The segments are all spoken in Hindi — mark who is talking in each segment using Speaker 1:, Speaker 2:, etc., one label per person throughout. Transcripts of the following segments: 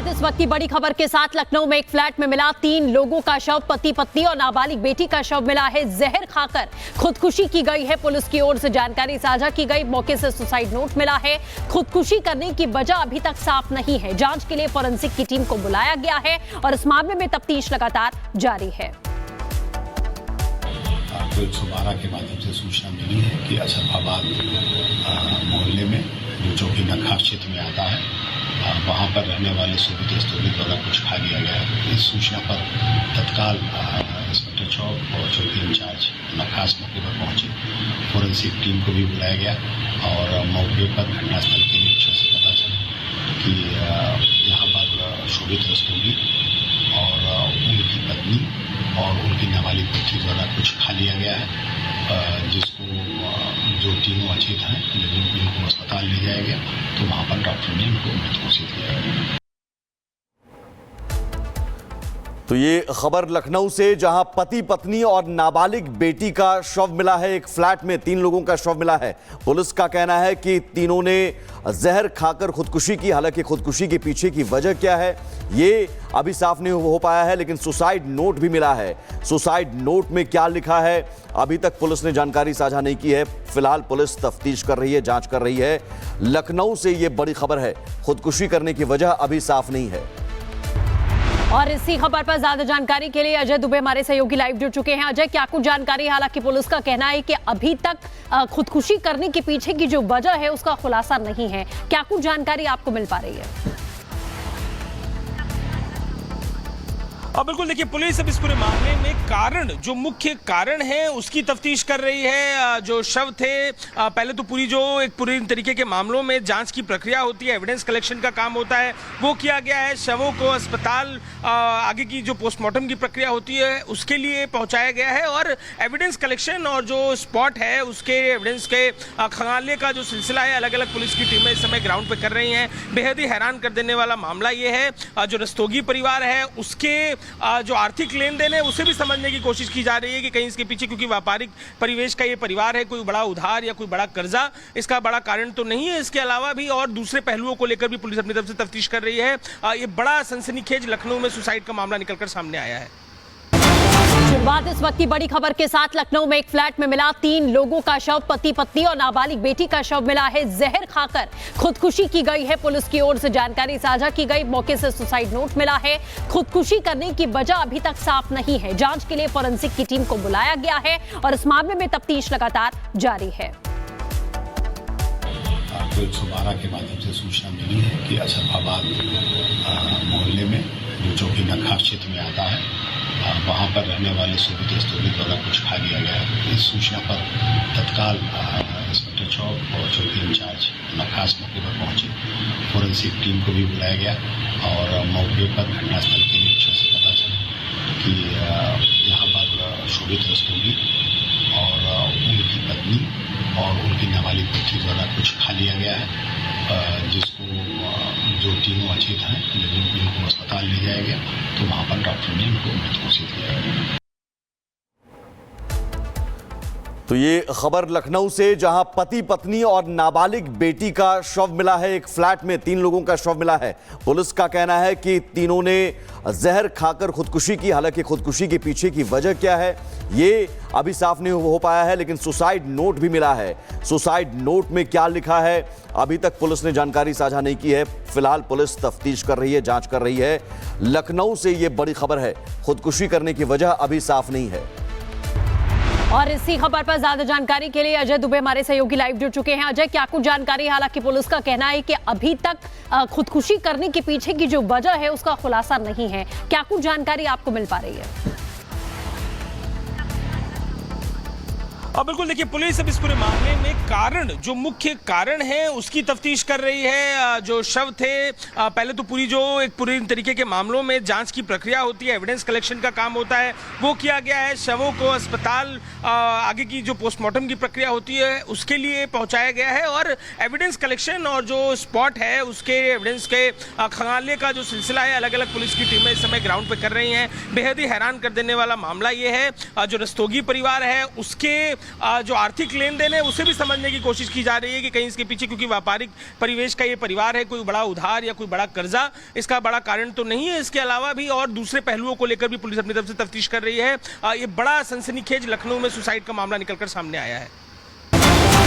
Speaker 1: शुरुआत इस वक्त की बड़ी खबर के साथ। लखनऊ में एक फ्लैट में मिला 3 लोगों का शव। पति पत्नी और नाबालिग बेटी का शव मिला है। जहर खाकर खुदकुशी की गई है। पुलिस की ओर से जानकारी साझा की गई। मौके से सुसाइड नोट मिला है। खुदकुशी करने की वजह अभी तक साफ नहीं है। जांच के लिए फोरेंसिक की टीम को बुलाया गया है और इस मामले में तफ्तीश लगातार जारी है।
Speaker 2: 112 के माध्यम से सूचना मिली है कि असफाबाद मोहल्ले में जो कि नखास क्षेत्र में आता है, वहाँ पर रहने वाले सुमित रस्तोगी द्वारा कुछ खा लिया गया है। इस सूचना पर तत्काल इंस्पेक्टर चौक और चौकी इंचार्ज नखास मौके पर पहुंचे। फोरेंसिक टीम को भी बुलाया गया और मौके पर घटनास्थल के निरीक्षण से पता चला कि यहाँ पर शोभित रस्तोगी और उनकी पत्नी और उनकी नाबालिग बेटी द्वारा कुछ खा लिया गया है, जिसको जो तीनों अचेत हैं, लेकिन इनको अस्पताल ले जाया गया तो वहाँ पर डॉक्टर ने इनको मृत घोषित किया।
Speaker 3: तो ये खबर लखनऊ से, जहां पति पत्नी और नाबालिग बेटी का शव मिला है। एक फ्लैट में 3 लोगों का शव मिला है। पुलिस का कहना है कि तीनों ने जहर खाकर खुदकुशी की। हालांकि खुदकुशी के पीछे की वजह क्या है ये अभी साफ नहीं हो पाया है, लेकिन सुसाइड नोट भी मिला है। सुसाइड नोट में क्या लिखा है अभी तक पुलिस ने जानकारी साझा नहीं की है। फिलहाल पुलिस तफ्तीश कर रही है, जांच कर रही है। लखनऊ से ये बड़ी खबर है। खुदकुशी करने की वजह अभी साफ नहीं है।
Speaker 1: और इसी खबर पर ज्यादा जानकारी के लिए अजय दुबे हमारे सहयोगी लाइव जुड़ चुके हैं। अजय, क्या कुछ जानकारी? हालांकि पुलिस का कहना है कि अभी तक खुदकुशी करने के पीछे की जो वजह है उसका खुलासा नहीं है। क्या कुछ जानकारी आपको मिल पा रही है?
Speaker 4: और बिल्कुल देखिए, पुलिस अब इस पूरे मामले में कारण, जो मुख्य कारण है उसकी तफ्तीश कर रही है। जो शव थे, पहले तो पूरी तरीके के मामलों में जांच की प्रक्रिया होती है, एविडेंस कलेक्शन का काम होता है, वो किया गया है। शवों को अस्पताल आगे की जो पोस्टमार्टम की प्रक्रिया होती है उसके लिए पहुंचाया गया है और एविडेंस कलेक्शन और जो स्पॉट है उसके एविडेंस के खंगालने का जो सिलसिला है, अलग अलग पुलिस की टीमें इस समय ग्राउंड पे कर रही हैं। बेहद ही हैरान कर देने वाला मामला ये है, जो रस्तोगी परिवार है उसके जो आर्थिक लेन देन है उसे भी समझने की कोशिश की जा रही है कि कहीं इसके पीछे, क्योंकि व्यापारिक परिवेश का ये परिवार है, कोई बड़ा उधार या कोई बड़ा कर्जा इसका बड़ा कारण तो नहीं है। इसके अलावा भी और दूसरे पहलुओं को लेकर भी पुलिस अपनी तरफ से तफ्तीश कर रही है। ये बड़ा सनसनीखेज लखनऊ में सुसाइड का मामला निकलकर सामने आया है।
Speaker 1: शुरुआत इस वक्त की बड़ी खबर के साथ। लखनऊ में एक फ्लैट में मिला 3 लोगों का शव। पति पत्नी और नाबालिग बेटी का शव मिला है। जहर खाकर खुदकुशी की गई है। पुलिस की ओर से जानकारी साझा की गई। मौके से सुसाइड नोट मिला है। खुदकुशी करने की वजह अभी तक साफ नहीं है। जांच के लिए फोरेंसिक की टीम को बुलाया गया है और इस मामले में तफ्तीश लगातार जारी है।
Speaker 2: 112 के माध्यम से सूचना मिली है कि असफाबाद मोहल्ले में जो कि नखास क्षेत्र में आता है, वहाँ पर रहने वाले सुमित रस्तोगी द्वारा कुछ खा लिया गया है। इस सूचना पर तत्काल इंस्पेक्टर चौक और चौकी इंचार्ज नखास मौके पर पहुंचे। फोरेंसिक टीम को भी बुलाया गया और मौके पर घटनास्थल के निरीक्षण से पता चला कि यहाँ पर शोभित रस्तोगी और उनकी पत्नी और उनकी नाबालिग बेटी द्वारा कुछ खा लिया गया है, जिसको जो तीनों अचेत हैं, लेकिन इनको अस्पताल ले जाया गया तो वहाँ पर डॉक्टर ने इनको मृत घोषित किया।
Speaker 3: तो ये खबर लखनऊ से, जहां पति पत्नी और नाबालिग बेटी का शव मिला है। एक फ्लैट में 3 लोगों का शव मिला है। पुलिस का कहना है कि तीनों ने जहर खाकर खुदकुशी की। हालांकि खुदकुशी के पीछे की वजह क्या है ये अभी साफ नहीं हो पाया है, लेकिन सुसाइड नोट भी मिला है। सुसाइड नोट में क्या लिखा है अभी तक पुलिस ने जानकारी साझा नहीं की है। फिलहाल पुलिस तफ्तीश कर रही है, जांच कर रही है। लखनऊ से ये बड़ी खबर है। खुदकुशी करने की वजह अभी साफ नहीं है।
Speaker 1: और इसी खबर पर ज्यादा जानकारी के लिए अजय दुबे हमारे सहयोगी लाइव जुड़ चुके हैं। अजय, क्या कुछ जानकारी? हालांकि पुलिस का कहना है कि अभी तक खुदकुशी करने के पीछे की जो वजह है उसका खुलासा नहीं है। क्या कुछ जानकारी आपको मिल पा रही है?
Speaker 4: और बिल्कुल देखिए, पुलिस अब इस पूरे मामले में कारण, जो मुख्य कारण है उसकी तफ्तीश कर रही है। जो शव थे, पहले तो पूरी तरीके के मामलों में जांच की प्रक्रिया होती है, एविडेंस कलेक्शन का काम होता है, वो किया गया है। शवों को अस्पताल आगे की जो पोस्टमार्टम की प्रक्रिया होती है उसके लिए पहुंचाया गया है और एविडेंस कलेक्शन और जो स्पॉट है उसके एविडेंस के खंगालने का जो सिलसिला है, अलग अलग पुलिस की टीमें इस समय ग्राउंड पे कर रही हैं। बेहद ही हैरान कर देने वाला मामला ये है, जो रस्तोगी परिवार है उसके जो आर्थिक लेन देन है उसे भी समझने की कोशिश की जा रही है कि कहीं इसके पीछे, क्योंकि व्यापारिक परिवेश का ये परिवार है, कोई बड़ा उधार या कोई बड़ा कर्जा इसका बड़ा कारण तो नहीं है। इसके अलावा भी और दूसरे पहलुओं को लेकर भी पुलिस अपनी तरफ से तफ्तीश कर रही है। ये बड़ा सनसनीखेज लखनऊ में सुसाइड का मामला निकलकर सामने आया है।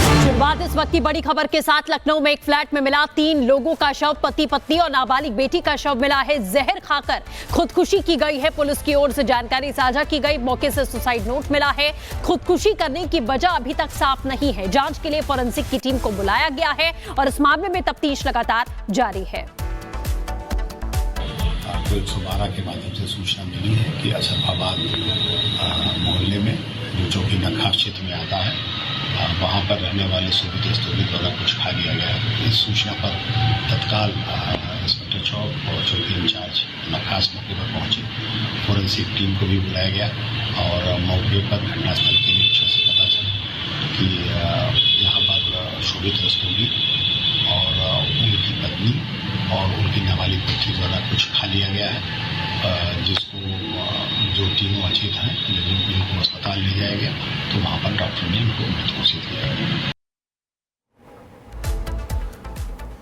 Speaker 1: शुरुआत इस वक्त की बड़ी खबर के साथ लखनऊ में एक फ्लैट में मिला 3 लोगों का शव, पति पत्नी और नाबालिग बेटी का शव मिला है। जहर खाकर खुदकुशी की गई है। पुलिस की ओर से जानकारी साझा की गई। मौके से सुसाइड नोट मिला है। खुदकुशी करने की वजह अभी तक साफ नहीं है। जांच के लिए फोरेंसिक की टीम को बुलाया गया है और इस मामले में तफ्तीश लगातार जारी है।
Speaker 2: आपको 112 के माध्यम से सूचना मिली है कि असफाबाद मोहल्ले में जो चौकी नखा क्षेत्र में आता है, वहाँ पर रहने वाले सुबुत रस्तोगी द्वारा कुछ खा लिया गया है। इस सूचना पर तत्काल इंस्पेक्टर चौक और चौकी इंचार्ज नखास मौके पर पहुंचे। फोरेंसिक टीम को भी बुलाया गया और मौके पर घटनास्थल के निरीक्षण से पता चला कि यहाँ पर शोभित रस्तोगी और उनकी पत्नी और उनकी नाबालिग बेटी द्वारा कुछ खा लिया गया है, जिसको जो तीनों अचेत हैं, लेकिन इनको अस्पताल ले जाया गया तो वहाँ पर डॉक्टर ने इनको मृत घोषित किया।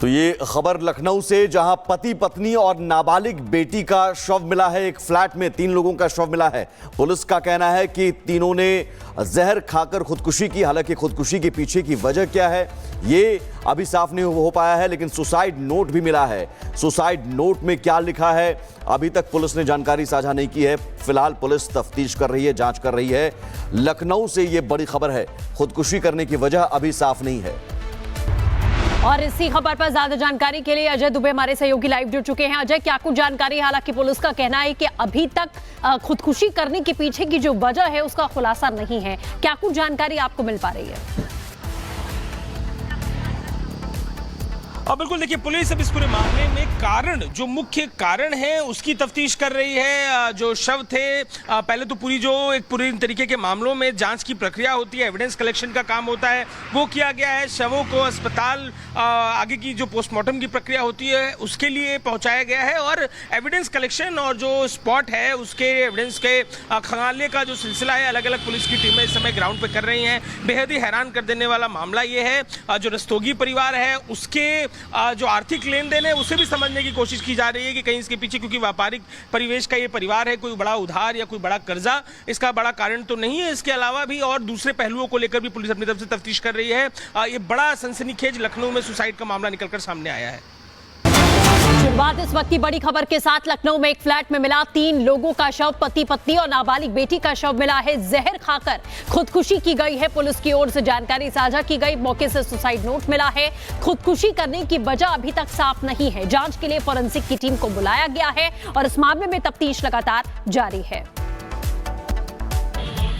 Speaker 3: तो ये खबर लखनऊ से, जहां पति पत्नी और नाबालिग बेटी का शव मिला है। एक फ्लैट में 3 लोगों का शव मिला है। पुलिस का कहना है कि तीनों ने जहर खाकर खुदकुशी की। हालांकि खुदकुशी के पीछे की वजह क्या है ये अभी साफ नहीं हो पाया है, लेकिन सुसाइड नोट भी मिला है। सुसाइड नोट में क्या लिखा है अभी तक पुलिस ने जानकारी साझा नहीं की है। फिलहाल पुलिस तफ्तीश कर रही है, जांच कर रही है। लखनऊ से ये बड़ी खबर है। खुदकुशी करने की वजह अभी साफ नहीं है।
Speaker 1: और इसी खबर पर ज्यादा जानकारी के लिए अजय दुबे हमारे सहयोगी लाइव जुड़ चुके हैं। अजय, क्या कुछ जानकारी? हालांकि पुलिस का कहना है कि अभी तक खुदकुशी करने के पीछे की जो वजह है उसका खुलासा नहीं है। क्या कुछ जानकारी आपको मिल पा रही है?
Speaker 4: और बिल्कुल देखिए, पुलिस अब इस पूरे मामले में कारण, जो मुख्य कारण है उसकी तफ्तीश कर रही है। जो शव थे, पहले तो पूरी तरीके के मामलों में जांच की प्रक्रिया होती है, एविडेंस कलेक्शन का काम होता है, वो किया गया है। शवों को अस्पताल आगे की जो पोस्टमार्टम की प्रक्रिया होती है उसके लिए पहुंचाया गया है और एविडेंस कलेक्शन और जो स्पॉट है उसके एविडेंस के खंगालने का जो सिलसिला है, अलग अलग पुलिस की टीमें इस समय ग्राउंड पे कर रही हैं। बेहद ही हैरान कर देने वाला मामला ये है, जो रस्तोगी परिवार है उसके जो आर्थिक लेन देन है उसे भी समझने की कोशिश की जा रही है कि कहीं इसके पीछे, क्योंकि व्यापारिक परिवेश का ये परिवार है, कोई बड़ा उधार या कोई बड़ा कर्जा इसका बड़ा कारण तो नहीं है। इसके अलावा भी और दूसरे पहलुओं को लेकर भी पुलिस अपनी तरफ से तफ्तीश कर रही है। ये बड़ा सनसनीखेज लखनऊ में सुसाइड का मामला निकलकर सामने आया है।
Speaker 1: शुरुआत इस वक्त की बड़ी खबर के साथ लखनऊ में एक फ्लैट में मिला 3 लोगों का शव, पति पत्नी और नाबालिग बेटी का शव मिला है। जहर खाकर खुदकुशी की गई है। पुलिस की ओर से जानकारी साझा की गई। मौके से सुसाइड नोट मिला है। खुदकुशी करने की वजह अभी तक साफ नहीं है। जांच के लिए फोरेंसिक की टीम को बुलाया गया है और इस मामले में तफ्तीश लगातार जारी है।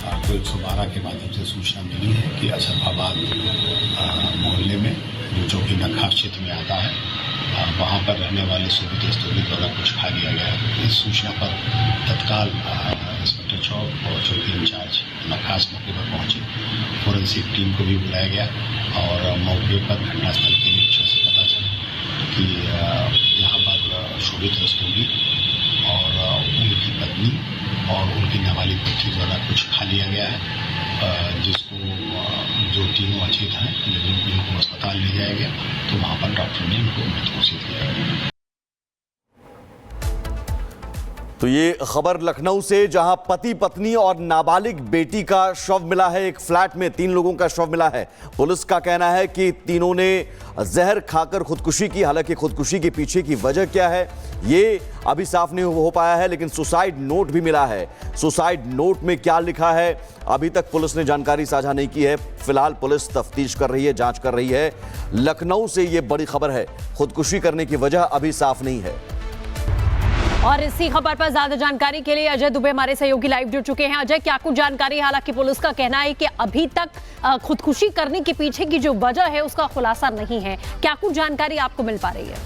Speaker 2: आपको 112 के माध्यम से सूचना मिली है कि असफाबाद मोहल्ले में जो चौकी नखा क्षेत्र में आता है, वहाँ पर रहने वाले सुबुत रस्तोगी द्वारा कुछ खा लिया गया है। इस सूचना पर तत्काल इंस्पेक्टर चौक और चौकी इंचार्ज नखास मौके पर पहुंचे। फोरेंसिक टीम को भी बुलाया गया और मौके पर घटनास्थल के निरीक्षण से पता चला कि यहाँ पर शोभित रस्तोगी और उनकी पत्नी और उनकी नाबालिग बेटी द्वारा कुछ खा लिया गया है, जिसको जो तीनों अचेत हैं, लेकिन इनको अस्पताल ले जाया गया तो वहाँ पर डॉक्टर ने इनको मृत घोषित किया।
Speaker 3: तो ये खबर लखनऊ से, जहां पति पत्नी और नाबालिग बेटी का शव मिला है। एक फ्लैट में 3 लोगों का शव मिला है। पुलिस का कहना है कि तीनों ने जहर खाकर खुदकुशी की। हालांकि खुदकुशी के पीछे की वजह क्या है ये अभी साफ नहीं हो पाया है, लेकिन सुसाइड नोट भी मिला है। सुसाइड नोट में क्या लिखा है अभी तक पुलिस ने जानकारी साझा नहीं की है। फिलहाल पुलिस तफ्तीश कर रही है, जांच कर रही है। लखनऊ से ये बड़ी खबर है। खुदकुशी करने की वजह अभी साफ नहीं है।
Speaker 1: और इसी खबर पर ज्यादा जानकारी के लिए अजय दुबे हमारे सहयोगी लाइव जुड़ चुके हैं। अजय, क्या कुछ जानकारी? हालांकि पुलिस का कहना है कि अभी तक खुदकुशी करने के पीछे की जो वजह है उसका खुलासा नहीं है। क्या कुछ जानकारी आपको मिल पा रही है?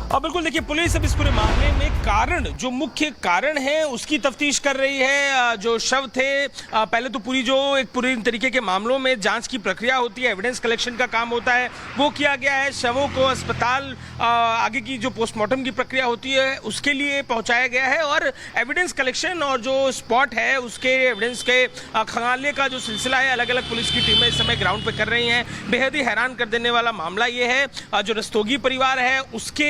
Speaker 4: और बिल्कुल देखिए, पुलिस अब इस पूरे मामले में कारण, जो मुख्य कारण है उसकी तफ्तीश कर रही है। जो शव थे, पहले तो पूरी तरीके के मामलों में जांच की प्रक्रिया होती है, एविडेंस कलेक्शन का काम होता है, वो किया गया है। शवों को अस्पताल, आगे की जो पोस्टमार्टम की प्रक्रिया होती है उसके लिए पहुंचाया गया है, और एविडेंस कलेक्शन और जो स्पॉट है उसके एविडेंस के खंगालने का जो सिलसिला है, अलग अलग पुलिस की टीमें इस समय ग्राउंड पे कर रही हैं। बेहद ही हैरान कर देने वाला मामला ये है, जो रस्तोगी परिवार है उसके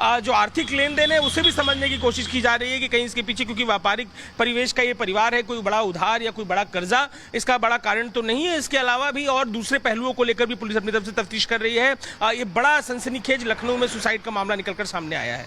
Speaker 4: जो आर्थिक लेन देन है उसे भी समझने की कोशिश की जा रही है कि कहीं इसके पीछे, क्योंकि व्यापारिक परिवेश का ये परिवार है, कोई बड़ा उधार या कोई बड़ा कर्जा इसका बड़ा कारण तो नहीं है। इसके अलावा भी और दूसरे पहलुओं को लेकर भी पुलिस अपनी तरफ से तफ्तीश कर रही है। ये बड़ा सनसनीखेज लखनऊ में सुसाइड का मामला निकलकर सामने आया है।